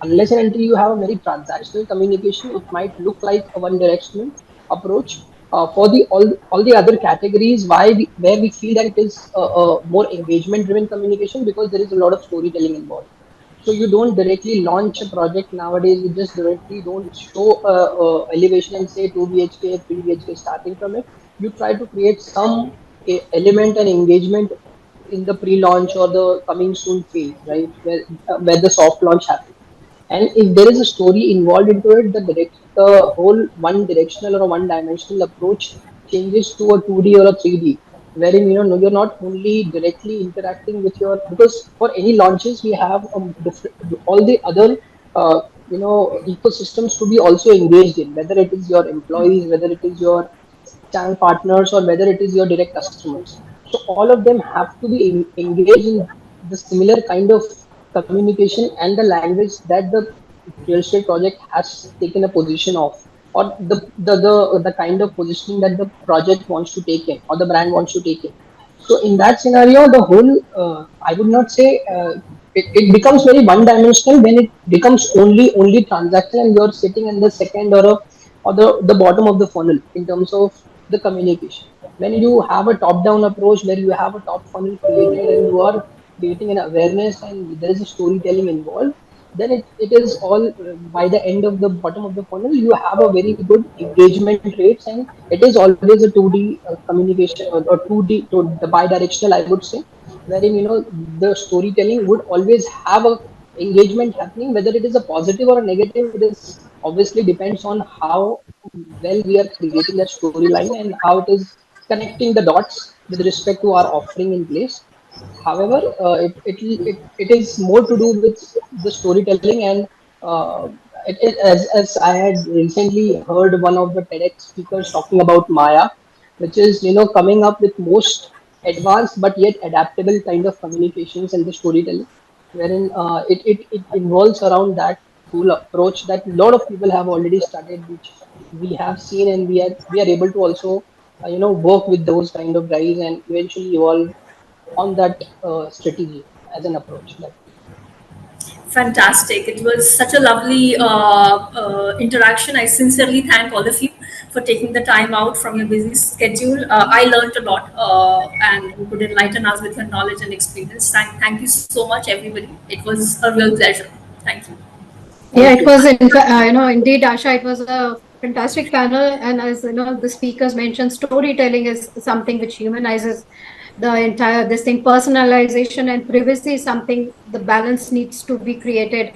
unless and until you have a very transactional communication, it might look like a one directional approach. For the all the other categories, where we feel that it is a more engagement driven communication because there is a lot of storytelling involved. So you don't directly launch a project nowadays. You just directly don't show elevation and say 2 BHK, 3 BHK starting from it. You try to create some element and engagement in the pre-launch or the coming soon phase, right? Where the soft launch happens. And if there is a story involved into it, the whole one directional or a one dimensional approach changes to a 2D or a 3D, wherein you're not only directly interacting with your, because for any launches we have all the other ecosystems to be also engaged in, whether it is your employees, whether it is your channel partners, or whether it is your direct customers. So all of them have to be engaged in the similar kind of communication and the language that the real estate project has taken a position of, or the kind of positioning that the project wants to take in or the brand wants to take in. So in that scenario, the whole I would not say it becomes very one dimensional when it becomes only transactional and you're sitting in the second or the bottom of the funnel in terms of the communication. When you have a top-down approach where you have a top funnel created and you are creating an awareness and there is a storytelling involved, then it is all by the end of the bottom of the funnel, you have a very good engagement rates, and it is always a 2D communication, or 2D to the bi-directional, I would say, wherein the storytelling would always have a engagement happening, whether it is a positive or a negative. It is obviously depends on how well we are creating that storyline and how it is connecting the dots with respect to our offering in place. However, it is more to do with the storytelling, and as I had recently heard one of the TEDx speakers talking about Maya, which is coming up with most advanced but yet adaptable kind of communications and the storytelling, wherein it involves around that whole approach that a lot of people have already started, which we have seen, and we are able to also work with those kind of guys and eventually evolve on that strategy as an approach. Fantastic. It was such a lovely interaction. I sincerely thank all of you for taking the time out from your busy schedule. I learned a lot and you could enlighten us with your knowledge and experience. Thank you so much, everybody. It was a real pleasure. Thank you. Yeah, Thank it you. was, indeed, Asha, it was a fantastic panel. And as the speakers mentioned, storytelling is something which humanizes the entire this thing. Personalization and privacy is something, the balance needs to be created.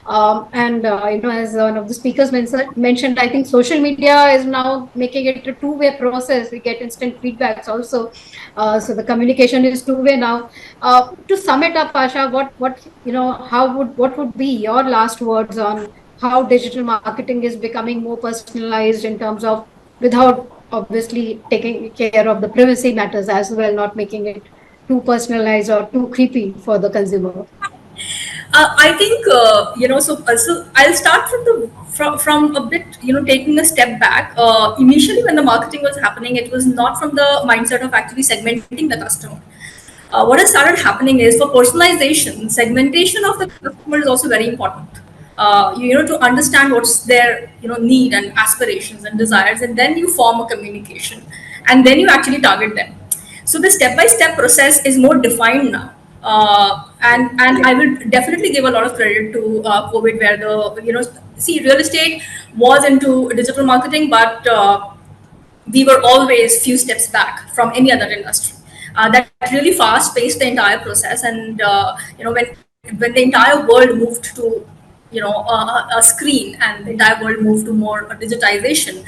As one of the speakers mentioned, I think social media is now making it a two-way process. We get instant feedbacks also. So the communication is two-way now. To sum it up, Asha, what would be your last words on how digital marketing is becoming more personalized in terms of, without obviously taking care of the privacy matters as well, not making it too personalized or too creepy for the consumer? I think so I'll start from a bit, taking a step back. Initially, when the marketing was happening, it was not from the mindset of actually segmenting the customer. What has started happening is, for personalization, segmentation of the customer is also very important. To understand what's their need and aspirations and desires, and then you form a communication, and then you actually target them. So the step-by-step process is more defined now. And I will definitely give a lot of credit to COVID, where see, real estate was into digital marketing, but we were always few steps back from any other industry. That really fast paced the entire process, and when the entire world moved to a screen, and the entire world moved to more digitization,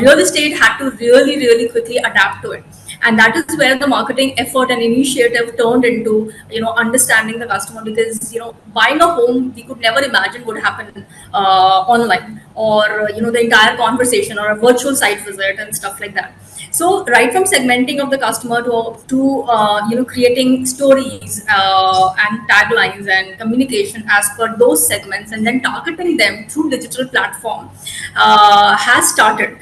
real estate had to really quickly adapt to it. And that is where the marketing effort and initiative turned into understanding the customer, because buying a home, we could never imagine would happen online, or the entire conversation or a virtual site visit and stuff like that. So right from segmenting of the customer to creating stories and taglines and communication as per those segments, and then targeting them through digital platform has started.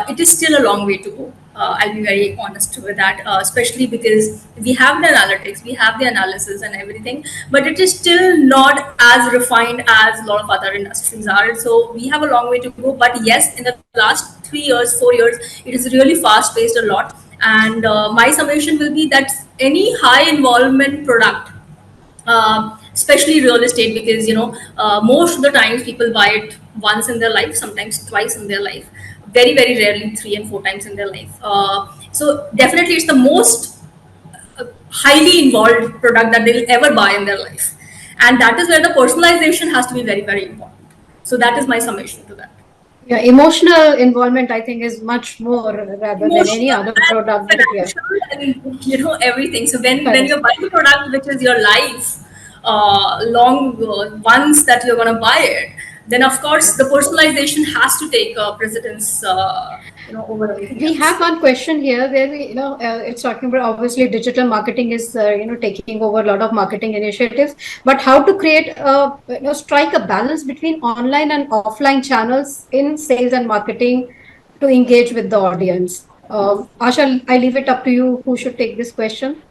It is still a long way to go. I'll be very honest with that, especially because we have the analytics, we have the analysis and everything, but it is still not as refined as a lot of other industries are. So we have a long way to go. But yes, in the last 3 years, 4 years, it is really fast paced a lot. And my summation will be that any high involvement product, especially real estate, because most of the times people buy it once in their life, sometimes twice in their life, very rarely 3 and 4 times in their life. So definitely it's the most highly involved product that they'll ever buy in their life, and that is where the personalization has to be very important. So that is my summation to that. Yeah, emotional involvement, I think, is much more rather than any Emotional other and product that we are. financial, and everything. So when Correct. you're buying a product which is your life long once that you're going to buy it, then of course the personalization has to take precedence over everything We have else. one question here where it's talking about, obviously digital marketing is, taking over a lot of marketing initiatives, but how to create, strike a balance between online and offline channels in sales and marketing to engage with the audience. Asha, I leave it up to you. Who should take this question?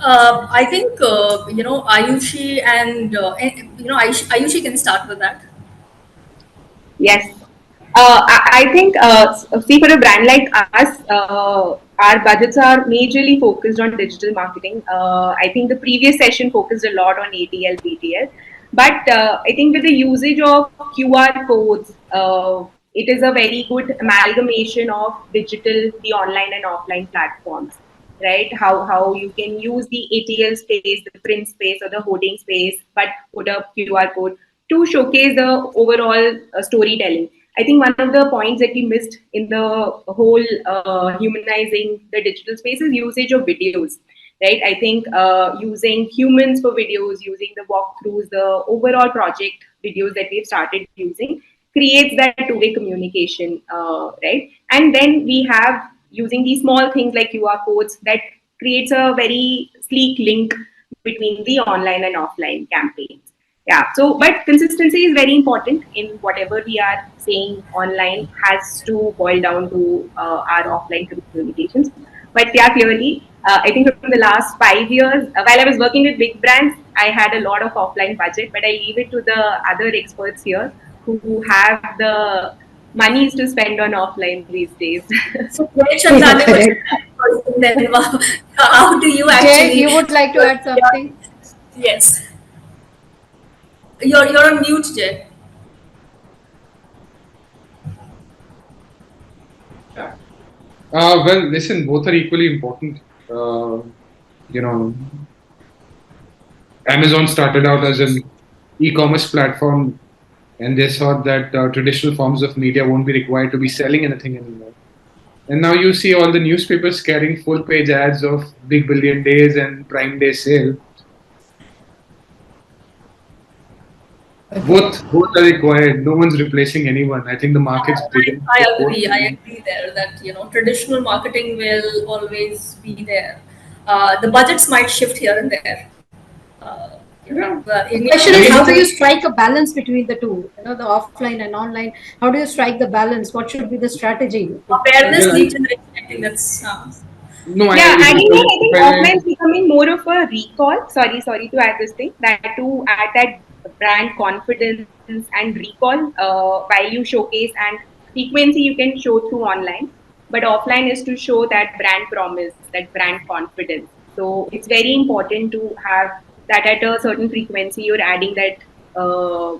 I think Ayushi and Ayushi can start with that. Yes. I think, see, for a brand like us, our budgets are majorly focused on digital marketing. I think the previous session focused a lot on ATL, BTL. But I think with the usage of QR codes, it is a very good amalgamation of digital, the online and offline platforms, right? How you can use the ATL space, the print space, or the hoarding space, but put a QR code to showcase the overall storytelling. I think one of the points that we missed in the whole humanizing the digital space is usage of videos, right? I think using humans for videos, using the walkthroughs, the overall project videos that we've started using creates that two-way communication, right? And then we have using these small things like QR codes that creates a very sleek link between the online and offline campaigns. Yeah, so but consistency is very important in whatever we are saying online has to boil down to our offline communications. But yeah, clearly, I think from the last 5 years, while I was working with big brands, I had a lot of offline budget, but I leave it to the other experts here who have the monies to spend on offline these days. So, Chandani, then how do you actually? Jay, you would like to add something? Yes. You're on mute, Jay. Well, listen, both are equally important. You know, Amazon started out as an e-commerce platform, and they thought that traditional forms of media won't be required to be selling anything anymore. And now you see all the newspapers carrying full-page ads of Big Billion Days and Prime Day sale. Both are required. No one's replacing anyone. I think the market's big. I agree there that traditional marketing will always be there. The budgets might shift here and there. The question is, how do you strike a balance between the two? The offline and online. How do you strike the balance? What should be the strategy? Awareness, lead generation. I think that's. No, yeah, I think offline is becoming more of a recall. Sorry to add this thing. That to add that brand confidence and recall while you showcase, and frequency you can show through online, but offline is to show that brand promise, that brand confidence. So it's very important to have that at a certain frequency you're adding that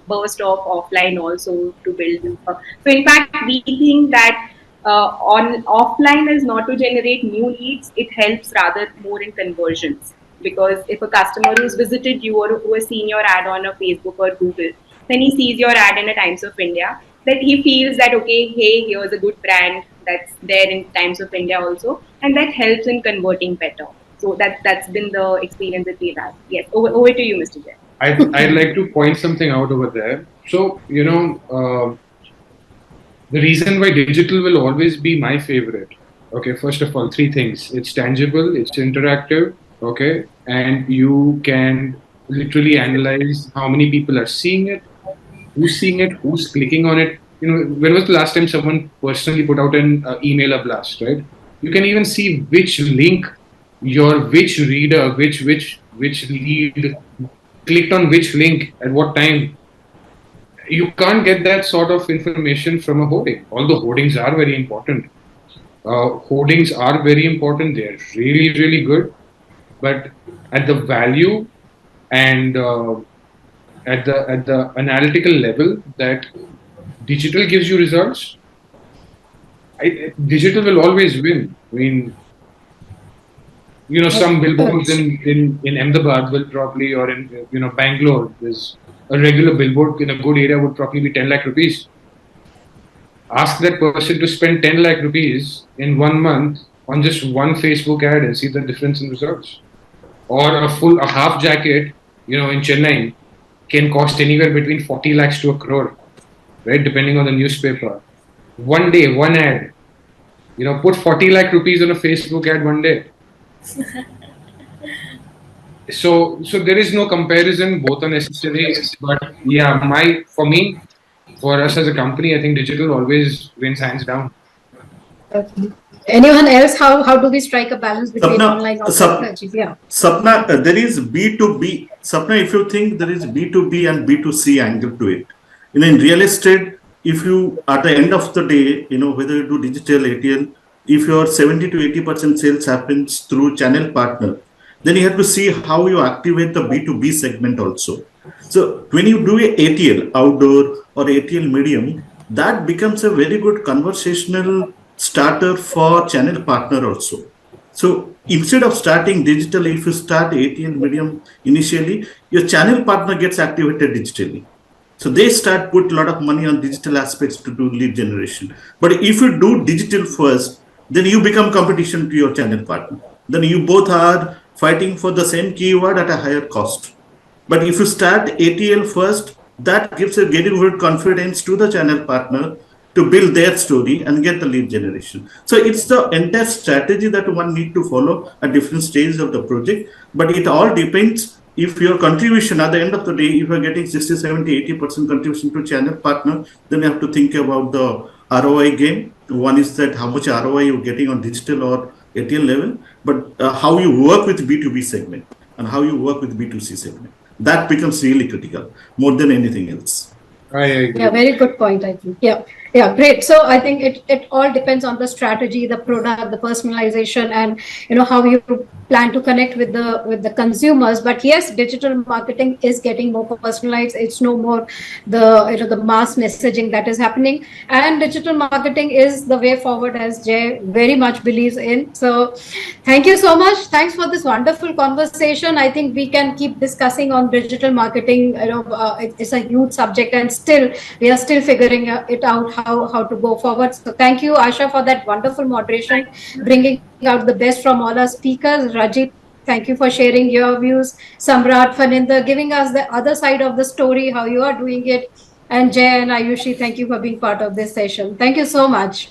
burst of offline also to build. So in fact, we think that on offline is not to generate new leads, it helps rather more in conversions. Because if a customer who's visited you or who has seen your ad on a Facebook or Google, then he sees your ad in a Times of India, that he feels that, okay, hey, here's a good brand that's there in Times of India also, and that helps in converting better. So that's been the experience that we've had. Yes, over to you, Mr. Jain. I'd like to point something out over there. So, the reason why digital will always be my favorite, okay, first of all, three things. It's tangible, it's interactive, okay, and you can literally analyze how many people are seeing it, who's clicking on it. When was the last time someone personally put out an email blast, right? You can even see which link which reader, which lead clicked on which link at what time. You can't get that sort of information from a hoarding, although hoardings are very important. Hoardings are very important. They're really, really good. But at the value and at the analytical level that digital gives you results, digital will always win. I mean, some billboards in Ahmedabad will probably, or in Bangalore, there's a regular billboard in a good area would probably be 10 lakh rupees. Ask that person to spend 10 lakh rupees in 1 month on just one Facebook ad and see the difference in results. Or a half jacket, in Chennai can cost anywhere between 40 lakhs to a crore, right? Depending on the newspaper. One day, one ad, put 40 lakh rupees on a Facebook ad one day. So there is no comparison, both are necessary. But yeah, for us as a company, I think digital always wins hands down. Anyone else? How do we strike a balance between online and offline? Yeah. Sapna, there is B2B. Sapna, if you think there is B2B and B2C angle to it, in real estate, if you, at the end of the day, whether you do digital ATL, if your 70 to 80% sales happens through channel partner, then you have to see how you activate the B2B segment also. So when you do a ATL, outdoor or ATL medium, that becomes a very good conversational starter for channel partner also. So instead of starting digital, if you start ATL medium initially, your channel partner gets activated digitally. So they start put a lot of money on digital aspects to do lead generation. But if you do digital first, then you become competition to your channel partner. Then you both are fighting for the same keyword at a higher cost. But if you start ATL first, that gives a getting good confidence to the channel partner to build their story and get the lead generation. So it's the entire strategy that one need to follow at different stages of the project. But it all depends. If your contribution at the end of the day, if you're getting 60, 70, 80% contribution to channel partner, then you have to think about the ROI game. One is that how much ROI you're getting on digital or ATL level, but how you work with B2B segment and how you work with B2C segment. That becomes really critical more than anything else. I agree. Yeah, very good point, I think. Yeah, great. So I think it all depends on the strategy, the product, the personalization, and how you plan to connect with the consumers. But yes, digital marketing is getting more personalized. It's no more the mass messaging that is happening, and digital marketing is the way forward, as Jay very much believes in. So thank you so much. Thanks for this wonderful conversation. I think we can keep discussing on digital marketing. It's a huge subject, and still we are still figuring it out how to go forward. So thank you, Asha, for that wonderful moderation, bringing out the best from all our speakers. Rajeeb, thank you for sharing your views. Samrat, Fanindra, giving us the other side of the story, how you are doing it. And Jay and Ayushi, thank you for being part of this session. Thank you so much.